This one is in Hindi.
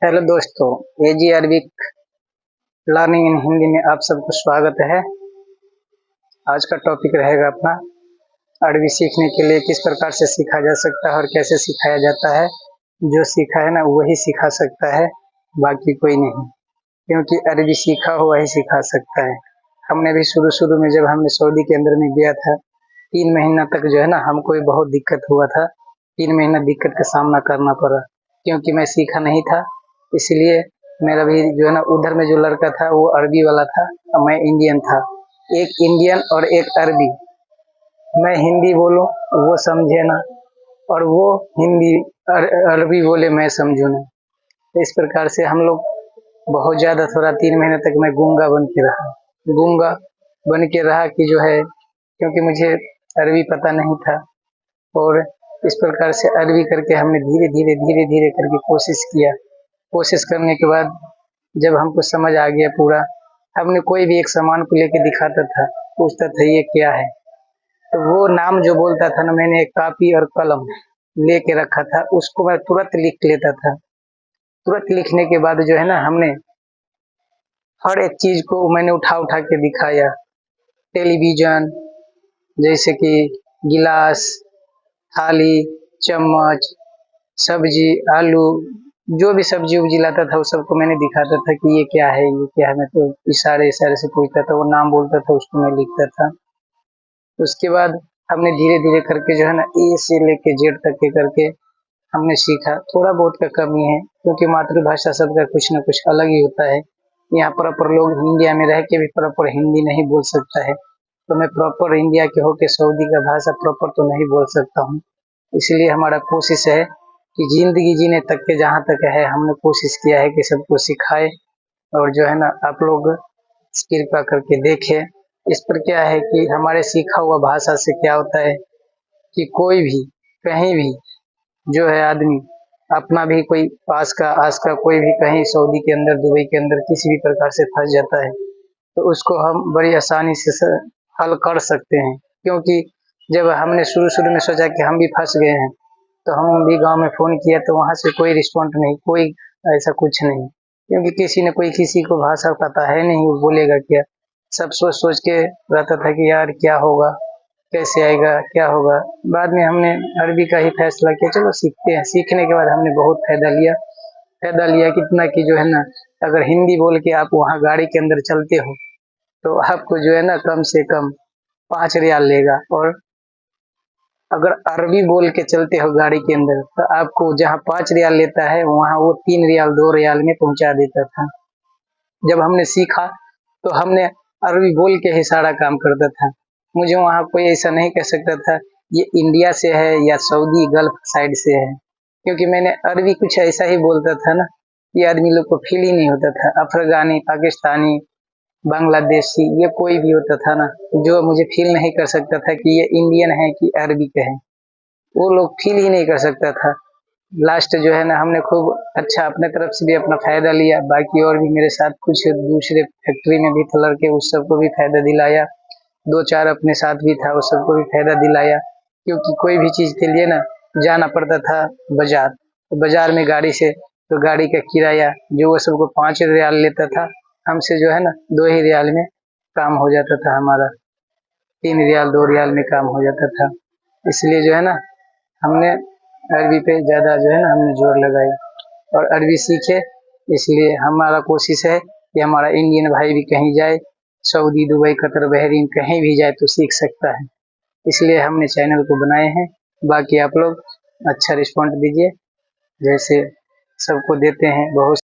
हेलो दोस्तों, एजी अरबिक लर्निंग इन हिंदी में आप सबको स्वागत है। आज का टॉपिक रहेगा अपना अरबी सीखने के लिए किस प्रकार से सीखा जा सकता है और कैसे सिखाया जाता है। जो सीखा है ना वही सिखा सकता है, बाकी कोई नहीं, क्योंकि अरबी सीखा हो वही सिखा सकता है। हमने भी शुरू में जब हमने सऊदी के अंदर में गया था 3 महीना तक जो है ना हमको भी बहुत दिक्कत हुआ था। 3 महीना दिक्कत का सामना करना पड़ा क्योंकि मैं सीखा नहीं था। इसलिए मेरा भी जो है ना उधर में जो लड़का था वो अरबी वाला था और मैं इंडियन था। एक इंडियन और एक अरबी, मैं हिंदी बोलूं वो समझे ना और वो हिंदी अरबी बोले मैं समझूं ना। तो इस प्रकार से हम लोग बहुत ज़्यादा थोड़ा 3 महीने तक मैं गूंगा बन के रहा कि जो है, क्योंकि मुझे अरबी पता नहीं था। और इस प्रकार से अरबी करके हमने धीरे धीरे करके कोशिश करने के बाद जब हमको समझ आ गया पूरा, हमने कोई भी एक सामान को लेके दिखाता था, पूछता था ये क्या है, तो वो नाम जो बोलता था ना, मैंने एक कापी और कलम लेके रखा था, उसको मैं तुरंत लिख लेता था। तुरंत लिखने के बाद जो है ना हमने हर एक चीज को मैंने उठा के दिखाया। टेलीविजन, जैसे कि गिलास, थाली, चम्मच, सब्जी, आलू, जो भी सब्जी उब्जी लाता था वो सबको मैंने दिखाता था कि ये क्या है ये क्या है। मैं तो इशारे से पूछता था, वो नाम बोलता था उसको मैं लिखता था। उसके बाद हमने धीरे धीरे करके जो है ना ए से लेके जेड तक के करके हमने सीखा। थोड़ा बहुत का कमी है क्योंकि मातृभाषा सबका कुछ ना कुछ अलग ही होता है। यहाँ प्रॉपर लोग इंडिया में रह के भी प्रॉपर हिंदी नहीं बोल सकता है, तो मैं प्रॉपर इंडिया के होके सऊदी का भाषा प्रॉपर तो नहीं बोल सकता हूँ। इसलिए हमारा कोशिश है कि जिंदगी जीने तक के जहाँ तक है हमने कोशिश किया है कि सबको सिखाए। और जो है ना आप लोग कृपा करके देखें। इस पर क्या है कि हमारे सीखा हुआ भाषा से क्या होता है कि कोई भी कहीं भी जो है आदमी अपना भी कोई पास का आस का कोई भी कहीं सऊदी के अंदर दुबई के अंदर किसी भी प्रकार से फंस जाता है तो उसको हम बड़ी आसानी से हल कर सकते हैं। क्योंकि जब हमने शुरू में सोचा कि हम भी फंस गए हैं तो हम भी गांव में फ़ोन किया तो वहाँ से कोई रिस्पॉन्ड नहीं, कोई ऐसा कुछ नहीं, क्योंकि किसी न कोई किसी को भाषा पता है नहीं, वो बोलेगा क्या। सब सोच के रहता था कि यार क्या होगा, कैसे आएगा, क्या होगा। बाद में हमने अरबी का ही फैसला किया, चलो सीखते हैं। सीखने के बाद हमने बहुत फायदा लिया कितना कि जो है ना अगर हिंदी बोल के आप वहाँ गाड़ी के अंदर चलते हो तो आपको जो है ना कम से कम 5 रियाल लेगा, और अगर अरबी बोल के चलते हो गाड़ी के अंदर तो आपको जहाँ 5 रियाल लेता है वहाँ वो 3 रियाल 2 रियाल में पहुँचा देता था। जब हमने सीखा तो हमने अरबी बोल के ही सारा काम करता था। मुझे वहाँ कोई ऐसा नहीं कह सकता था ये इंडिया से है या सऊदी गल्फ साइड से है, क्योंकि मैंने अरबी कुछ ऐसा ही बोलता था ना, ये आदमी लोग को फील ही नहीं होता था। अफगानी, पाकिस्तानी, बांग्लादेशी, ये कोई भी होता था ना जो मुझे फील नहीं कर सकता था कि ये इंडियन है कि अरबी के है, वो लोग फील ही नहीं कर सकता था। लास्ट जो है ना हमने खूब अच्छा अपने तरफ से भी अपना फायदा लिया, बाकी और भी मेरे साथ कुछ दूसरे फैक्ट्री में भी थे लड़के, उस सबको भी फायदा दिलाया। 2-4 अपने साथ भी था, उस सबको भी फायदा दिलाया। क्योंकि कोई भी चीज़ के लिए ना जाना पड़ता था बाजार, तो बाजार में गाड़ी से, तो गाड़ी का किराया जो वो सबको 5 रियाल लेता था, हमसे जो है ना 2 ही रियाल में काम हो जाता था हमारा। 3 रियाल 2 रियाल में काम हो जाता था। इसलिए जो है ना हमने अरबी पे ज़्यादा जो है ना हमने जोर लगाई और अरबी सीखे। इसलिए हमारा कोशिश है कि हमारा इंडियन भाई भी कहीं जाए, सऊदी, दुबई, कतर, बहरीन कहीं भी जाए तो सीख सकता है। इसलिए हमने चैनल को बनाए हैं। बाकी आप लोग अच्छा रिस्पॉन्ड दीजिए, जैसे सबको देते हैं। बहुत